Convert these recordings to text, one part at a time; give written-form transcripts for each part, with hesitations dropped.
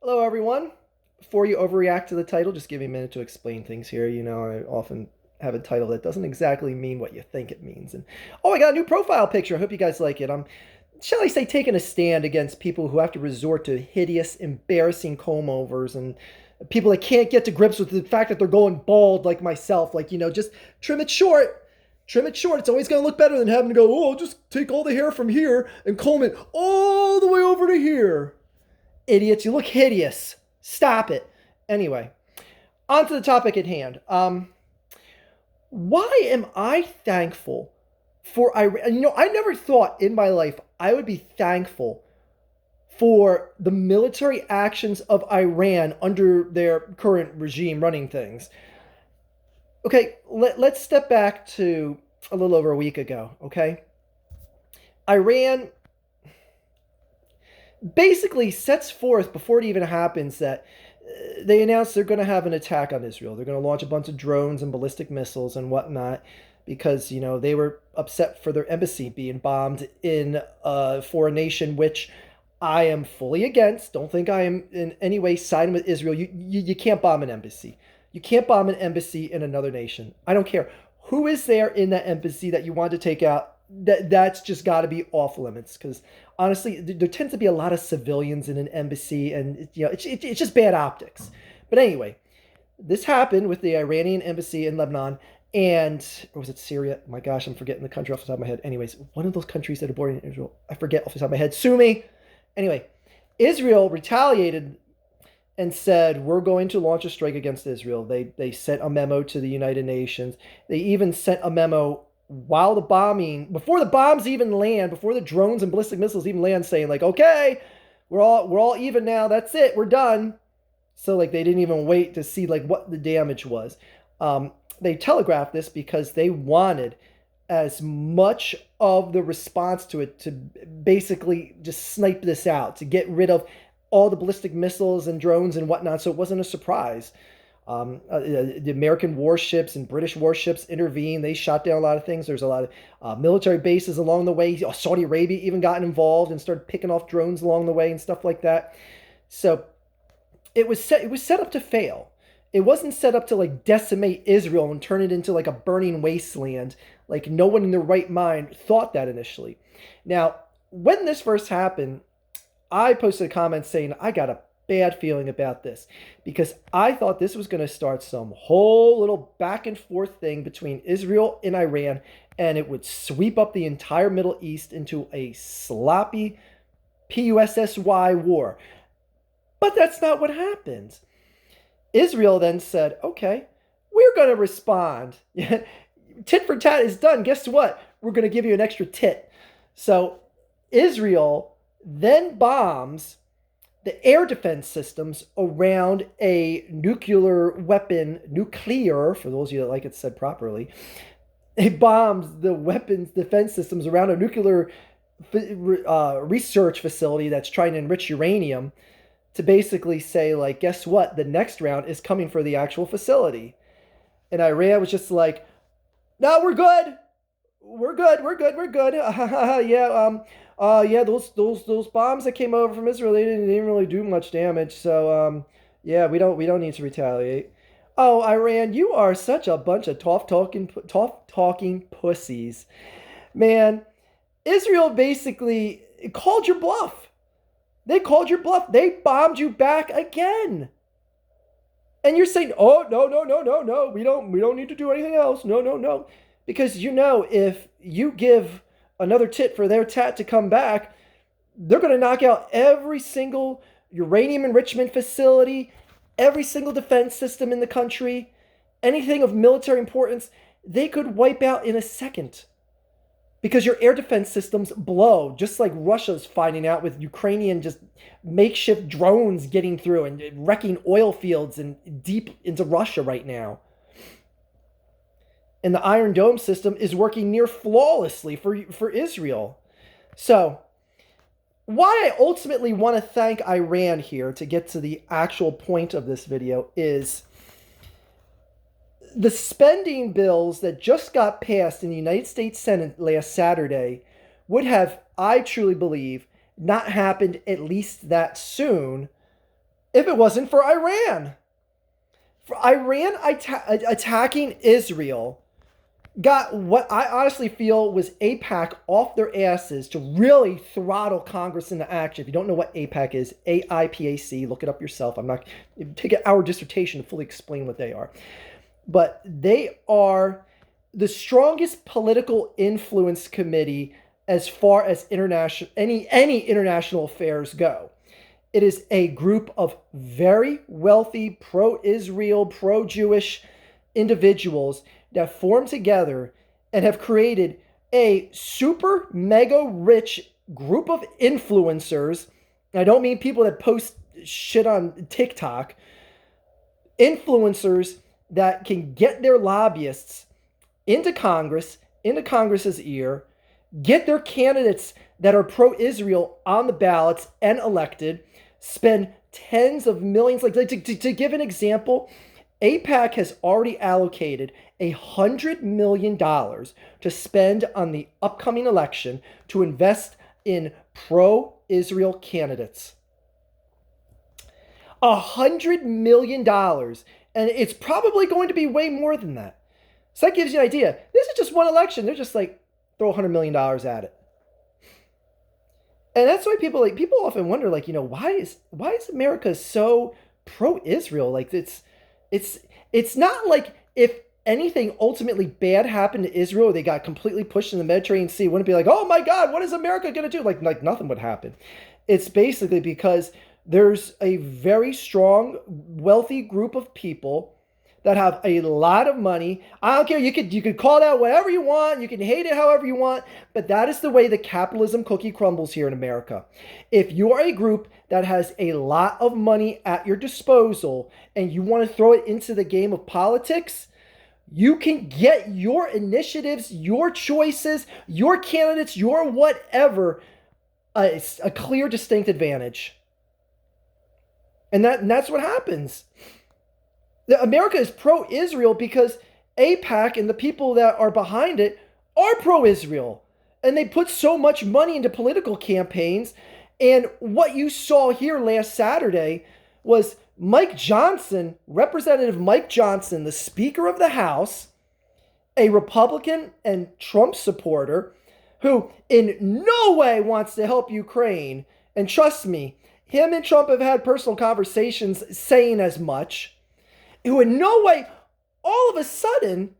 Hello, everyone. Before you overreact to the title, just give me a minute to explain things here. You know, I often have a title that doesn't exactly mean what you think it means. And oh, I got a new profile picture. I hope you guys like it. I'm, shall I say, taking a stand against people who have to resort to hideous, embarrassing comb overs and people that can't get to grips with the fact that they're going bald like myself. Like, just trim it short. Trim it short. It's always going to look better than having to go, oh, I'll just take all the hair from here and comb it all the way over to here. Idiots, you look hideous. Stop it. Anyway, on to the topic at hand. Why am I thankful for Iran? I never thought in my life I would be thankful for the military actions of Iran under their current regime running things. Okay, let's step back to a little over a week ago, okay? Iran basically sets forth before it even happens that they announced they're going to have an attack on Israel. They're going to launch a bunch of drones and ballistic missiles and whatnot because, they were upset for their embassy being bombed in for a nation which I am fully against. Don't think I am in any way siding with Israel. You can't bomb an embassy. You can't bomb an embassy in another nation. I don't care who is there in that embassy that you want to take out. That's just got to be off limits because honestly, there tends to be a lot of civilians in an embassy, and it's just bad optics. But anyway, this happened with the Iranian embassy in Lebanon, and or was it Syria? My gosh, I'm forgetting the country off the top of my head. Anyways, one of those countries that are bordering Israel, I forget off the top of my head. Sue me. Anyway, Israel retaliated and said, we're going to launch a strike against Israel. They sent a memo to the United Nations. They even sent a memo while the bombing, before the bombs even land, before the drones and ballistic missiles even land, saying like, okay, we're all even now. That's it. We're done. So like they didn't even wait to see like what the damage was. They telegraphed this because they wanted as much of the response to it to basically just snipe this out, to get rid of all the ballistic missiles and drones and whatnot. So it wasn't a surprise. The American warships and British warships intervened. They shot down a lot of things. There's a lot of military bases along the way. Saudi Arabia even got involved and started picking off drones along the way and stuff like that. So it was set up to fail. It wasn't set up to like decimate Israel and turn it into like a burning wasteland. Like no one in their right mind thought that initially. Now, when this first happened, I posted a comment saying I got a bad feeling about this because I thought this was going to start some whole little back and forth thing between Israel and Iran, and it would sweep up the entire Middle East into a sloppy PUSSY war. But that's not what happened. Israel then said, okay, we're going to respond. Tit for tat is done. Guess what? We're going to give you an extra tit. So Israel then bombs the air defense systems around a nuclear weapon, for those of you that like it said properly. It bombs the weapons defense systems around a nuclear research facility that's trying to enrich uranium to basically say, like, guess what? The next round is coming for the actual facility. And Iran was just like, no, we're good. We're good. Yeah, those bombs that came over from Israel, they didn't really do much damage. So, yeah, we don't need to retaliate. Oh, Iran, you are such a bunch of tough talking pussies, man. Israel basically called your bluff. They called your bluff. They bombed you back again. And you're saying, oh, no. We don't need to do anything else. No. Because if you give another tit for their tat to come back, they're going to knock out every single uranium enrichment facility, every single defense system in the country, anything of military importance, they could wipe out in a second. Because your air defense systems blow, just like Russia's finding out with Ukrainian just makeshift drones getting through and wrecking oil fields and deep into Russia right now. And the Iron Dome system is working near flawlessly for Israel. So, why I ultimately want to thank Iran here to get to the actual point of this video is the spending bills that just got passed in the United States Senate last Saturday would have, I truly believe, not happened at least that soon if it wasn't for Iran. For Iran attacking Israel got what I honestly feel was AIPAC off their asses to really throttle Congress into action. If you don't know what AIPAC is, AIPAC, look it up yourself. I'm not take an hour dissertation to fully explain what they are. But they are the strongest political influence committee as far as international any international affairs go. It is a group of very wealthy, pro-Israel, pro-Jewish individuals that form together and have created a super mega rich group of influencers. I don't mean people that post shit on TikTok. Influencers that can get their lobbyists into Congress, into Congress's ear, get their candidates that are pro-Israel on the ballots and elected, spend tens of millions. To give an example, AIPAC has already allocated $100 million to spend on the upcoming election to invest in pro-Israel candidates. $100 million. And it's probably going to be way more than that. So that gives you an idea. This is just one election. They're just like, throw $100 million at it. And that's why people often wonder, like, why is America so pro-Israel? Like, it's not like if anything ultimately bad happened to Israel, or they got completely pushed in the Mediterranean Sea, wouldn't it be like, oh my God, what is America going to do? Like nothing would happen. It's basically because there's a very strong, wealthy group of people that have a lot of money. I don't care. You could call that whatever you want. You can hate it however you want. But that is the way the capitalism cookie crumbles here in America. If you are a group that has a lot of money at your disposal and you want to throw it into the game of politics, you can get your initiatives, your choices, your candidates, your whatever, a clear, distinct advantage. And that's what happens. America is pro-Israel because AIPAC and the people that are behind it are pro-Israel. And they put so much money into political campaigns. And what you saw here last Saturday was Mike Johnson, Representative Mike Johnson, the Speaker of the House, a Republican and Trump supporter, who in no way wants to help Ukraine. And trust me, him and Trump have had personal conversations saying as much. Who in no way, all of a sudden,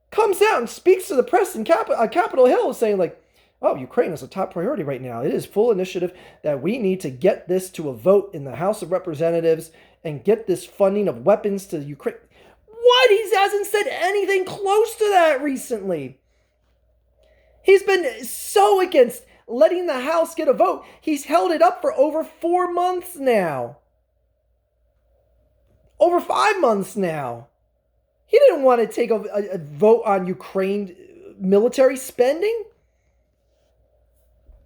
comes out and speaks to the press in Capitol Hill saying like, oh, Ukraine is a top priority right now. It is full initiative that we need to get this to a vote in the House of Representatives and get this funding of weapons to Ukraine. What? He hasn't said anything close to that recently. He's been so against letting the House get a vote. He's held it up for over 4 months now. Over 5 months now. He didn't want to take a vote on Ukraine military spending.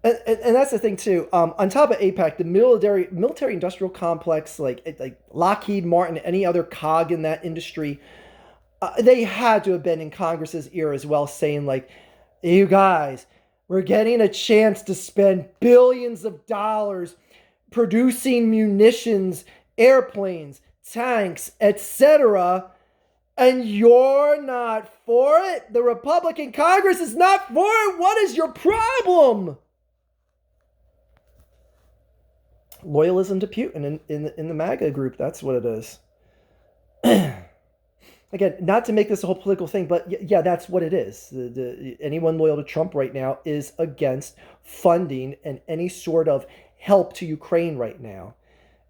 And that's the thing too. On top of AIPAC, the military industrial complex, like Lockheed Martin, any other cog in that industry, they had to have been in Congress's ear as well, saying like, you guys, we're getting a chance to spend billions of dollars producing munitions, airplanes, tanks, etc., and you're not for it? The Republican Congress is not for it? What is your problem? Loyalism to Putin in the MAGA group, that's what it is. Again, not to make this a whole political thing, but yeah, that's what it is. Anyone loyal to Trump right now is against funding and any sort of help to Ukraine right now.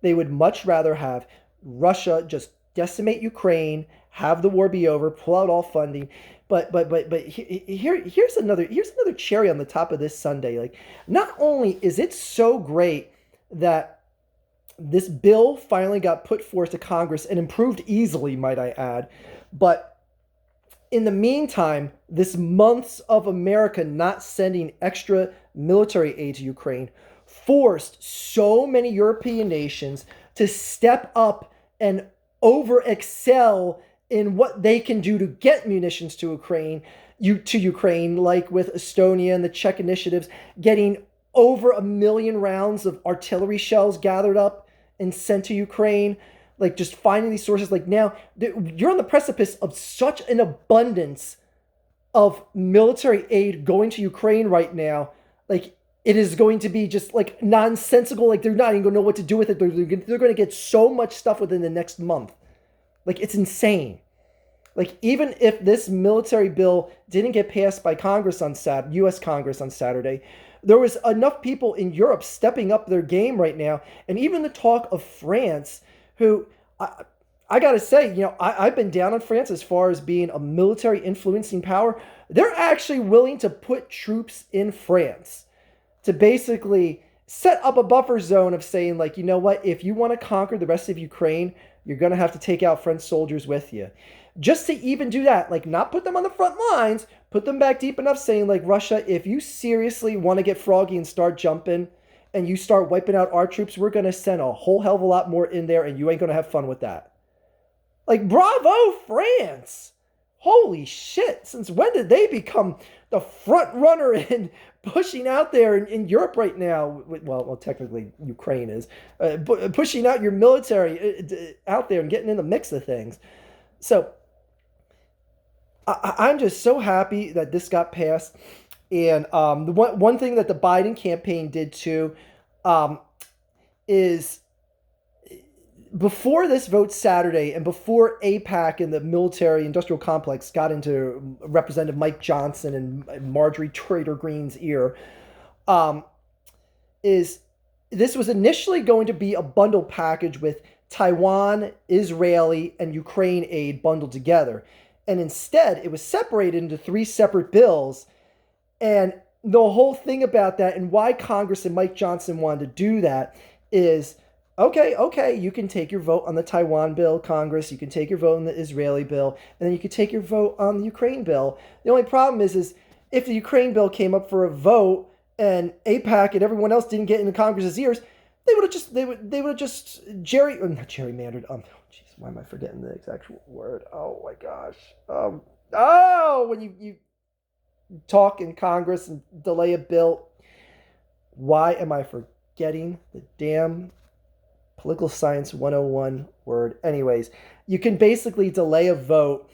They would much rather have Russia just decimate Ukraine, have the war be over, pull out all funding. But here's another cherry on the top of this sundae. Like, not only is it so great that this bill finally got put forth to Congress and improved easily, might I add, but in the meantime, this months of America not sending extra military aid to Ukraine forced so many European nations to step up and over-excel in what they can do to get munitions to Ukraine, like with Estonia and the Czech initiatives, getting over 1 million rounds of artillery shells gathered up and sent to Ukraine. Like just finding these sources. Like now, you're on the precipice of such an abundance of military aid going to Ukraine right now. Like it is going to be just like nonsensical. Like they're not even going to know what to do with it. They're going to get so much stuff within the next month. Like it's insane. Like even if this military bill didn't get passed by Congress on U.S. Congress on Saturday, there was enough people in Europe stepping up their game right now. And even the talk of France, who I got to say, I've been down on France as far as being a military influencing power. They're actually willing to put troops in France to basically set up a buffer zone of saying, like, you know what, if you want to conquer the rest of Ukraine, you're going to have to take out French soldiers with you. Just to even do that, like not put them on the front lines, put them back deep enough saying, like, Russia, if you seriously want to get froggy and start jumping and you start wiping out our troops, we're going to send a whole hell of a lot more in there and you ain't going to have fun with that. Like, bravo, France! Holy shit, since when did they become the front runner in pushing out there in Europe right now? Well, technically Ukraine is. Pushing out your military out there and getting in the mix of things. So, I'm just so happy that this got passed. And the one thing that the Biden campaign did too is before this vote Saturday and before AIPAC and the military industrial complex got into Representative Mike Johnson and Marjorie Taylor Greene's ear, is this was initially going to be a bundle package with Taiwan, Israeli, and Ukraine aid bundled together. And instead, it was separated into 3 separate bills. And the whole thing about that and why Congress and Mike Johnson wanted to do that is, okay, you can take your vote on the Taiwan bill, Congress. You can take your vote on the Israeli bill. And then you can take your vote on the Ukraine bill. The only problem is if the Ukraine bill came up for a vote and AIPAC and everyone else didn't get into Congress's ears, they would have just not gerrymandered. Jeez, why am I forgetting the exact word? Oh my gosh. When you talk in Congress and delay a bill, why am I forgetting the damn political science 101 word? Anyways, you can basically delay a vote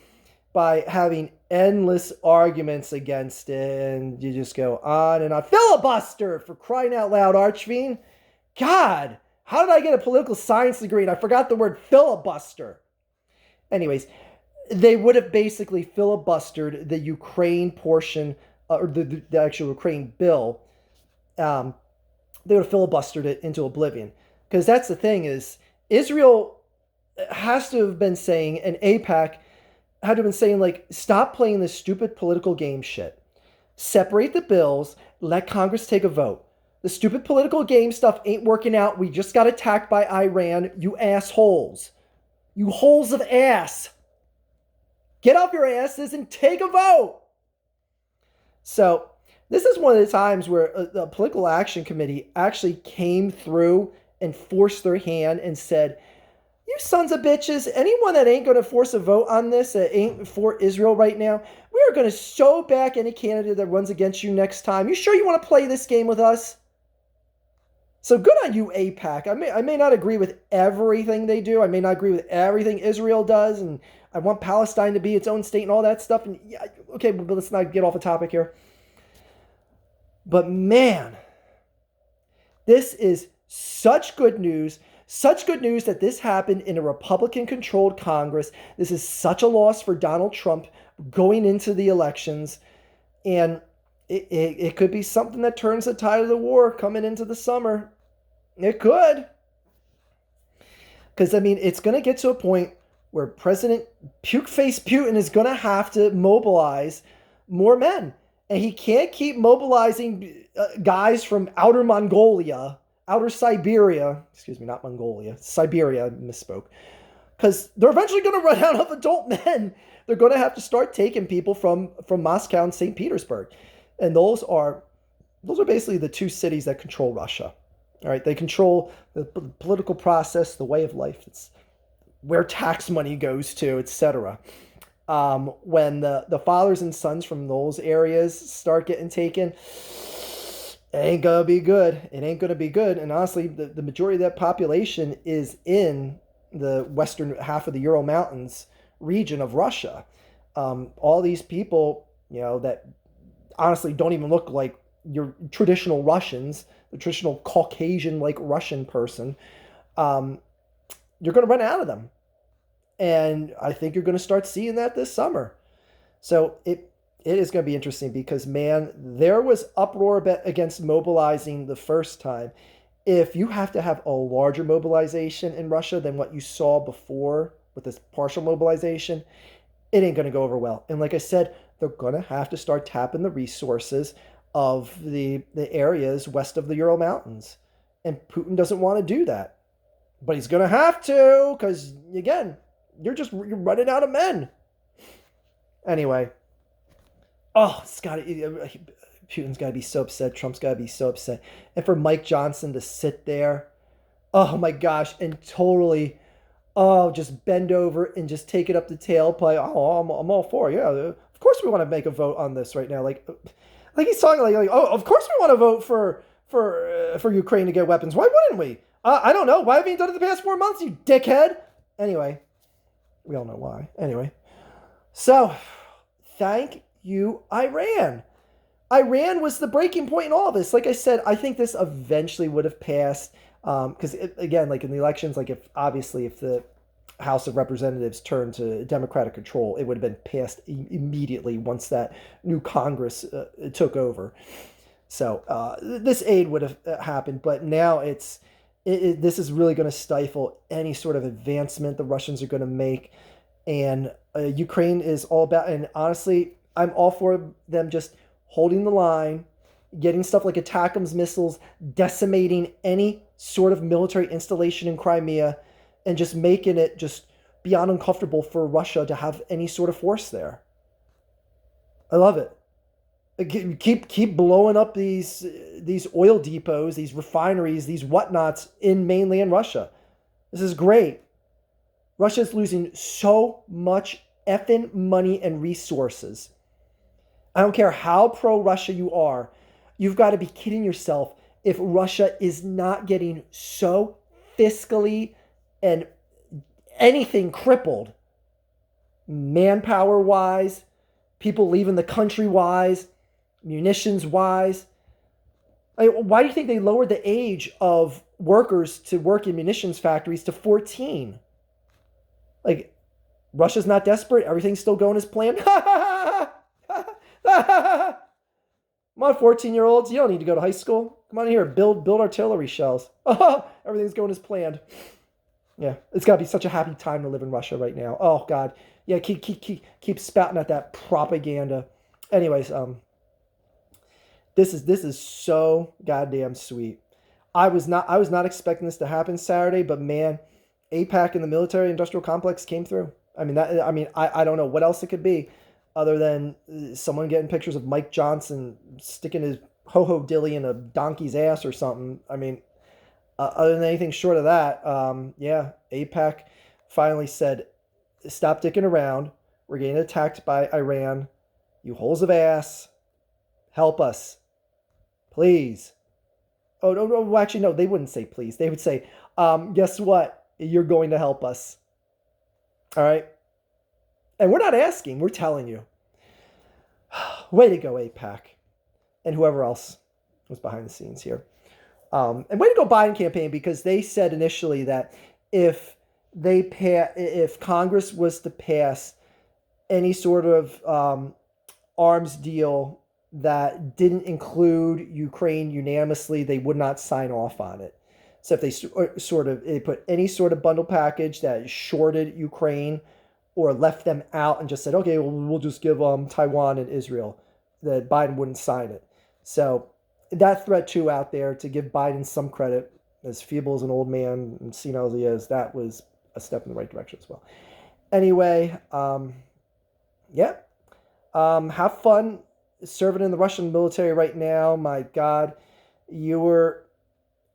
by having endless arguments against it, and you just go on and on. Filibuster, for crying out loud, Archfiend. God, how did I get a political science degree and I forgot the word filibuster? Anyways, they would have basically filibustered the Ukraine portion, or the actual Ukraine bill. They would have filibustered it into oblivion. Because that's the thing is, Israel has to have been saying, and AIPAC had to have been saying, like, stop playing this stupid political game shit. Separate the bills, let Congress take a vote. The stupid political game stuff ain't working out. We just got attacked by Iran, you assholes. You holes of ass. Get off your asses and take a vote. So, this is one of the times where the Political Action Committee actually came through and forced their hand and said, you sons of bitches, anyone that ain't going to force a vote on this, that ain't for Israel right now, we are going to show back any candidate that runs against you next time. You sure you want to play this game with us? So good on you, AIPAC. I may not agree with everything they do. I may not agree with everything Israel does, and I want Palestine to be its own state and all that stuff. And yeah, okay, but let's not get off the topic here. But man, this is such good news. Such good news that this happened in a Republican-controlled Congress. This is such a loss for Donald Trump going into the elections. And it could be something that turns the tide of the war coming into the summer. It could. Because, I mean, it's going to get to a point where President Puke-Face Putin is going to have to mobilize more men. And he can't keep mobilizing guys from outer Mongolia, outer Siberia, excuse me, not Mongolia, Siberia, I misspoke. Because they're eventually going to run out of adult men. They're going to have to start taking people from Moscow and St. Petersburg. And those are basically the 2 cities that control Russia. All right, they control the political process, the way of life. It's where tax money goes to, etc. When the fathers and sons from those areas start getting taken, It ain't gonna be good. It ain't gonna be good. And honestly, the majority of that population is in the western half of the Ural Mountains region of Russia. All these people, that honestly don't even look like your traditional Russians, the traditional Caucasian like Russian person. Um, you're going to run out of them, and I think you're going to start seeing that this summer. So it is going to be interesting because, man, there was uproar against mobilizing the first time. If you have to have a larger mobilization in Russia than what you saw before with this partial mobilization, it ain't going to go over well. And like I said, they're going to have to start tapping the resources of the areas west of the Ural Mountains. And Putin doesn't want to do that. But he's going to have to because, again, you're running out of men. Anyway, Putin's got to be so upset. Trump's got to be so upset. And for Mike Johnson to sit there, oh my gosh, and totally, just bend over and just take it up the tailpipe. Oh, I'm all for it. Yeah. Of course we want to make a vote on this right now. Like he's talking like oh, of course we want to vote for Ukraine to get weapons. Why wouldn't we? I don't know. Why haven't you done it the past 4 months, you dickhead? Anyway, we all know why. Anyway, so thank you, Iran. Iran was the breaking point in all of this. Like I said, I think this eventually would have passed because, again, like in the elections, like if the House of Representatives turned to Democratic control, it would have been passed immediately once that new Congress took over. So this aid would have happened, but now this is really going to stifle any sort of advancement the Russians are going to make. And Ukraine is all about, and honestly, I'm all for them just holding the line, getting stuff like ATACMS missiles, decimating any sort of military installation in Crimea, and just making it just beyond uncomfortable for Russia to have any sort of force there. I love it. Keep blowing up these oil depots, these refineries, these whatnots in mainland Russia. This is great. Russia's losing so much effing money and resources. I don't care how pro-Russia you are. You've got to be kidding yourself if Russia is not getting so fiscally and anything crippled. Manpower-wise, people leaving the country-wise, munitions-wise. Why do you think they lowered the age of workers to work in munitions factories to 14? Like, Russia's not desperate. Everything's still going as planned. Come on, 14-year-olds. You don't need to go to high school. Come on here. Build artillery shells. Everything's going as planned. Yeah, it's got to be such a happy time to live in Russia right now. Oh, God. Yeah, keep spouting at that propaganda. Anyways, this is so goddamn sweet. I was not expecting this to happen Saturday, but man, AIPAC and the military industrial complex came through. I don't know what else it could be other than someone getting pictures of Mike Johnson sticking his ho-ho dilly in a donkey's ass or something. Other than anything short of that, yeah, AIPAC finally said, stop dicking around. We're getting attacked by Iran. You holes of ass. Help us. Please. Oh, no, actually, no, they wouldn't say please. They would say, guess what? You're going to help us. All right? And we're not asking. We're telling you. Way to go, AIPAC. And whoever else was behind the scenes here. And way to go, Biden campaign, because they said initially that if Congress was to pass any sort of arms deal that didn't include Ukraine unanimously, they would not sign off on it. So if they put any sort of bundle package that shorted Ukraine or left them out and just said, okay, well, we'll just give Taiwan and Israel, that Biden wouldn't sign it. So that threat too out there, to give Biden some credit, as feeble as an old man and senile as he is, that was a step in the right direction as well. Anyway, yeah. Have fun serving in the Russian military right now. My God, you were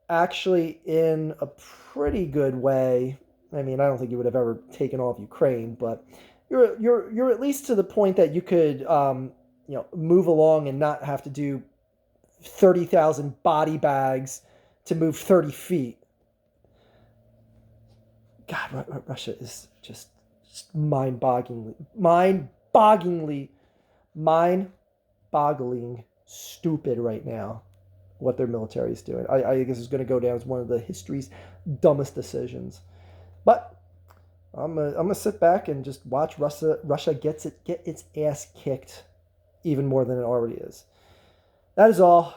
actually in a pretty good way. I don't think you would have ever taken all of Ukraine, but you're at least to the point that you could move along and not have to do 30,000 body bags to move 30 feet. God, Russia is just mind-boggling stupid right now. What their military is doing, I guess, is going to go down as one of the history's dumbest decisions. But I'm gonna sit back and just watch Russia get its ass kicked even more than it already is. That is all.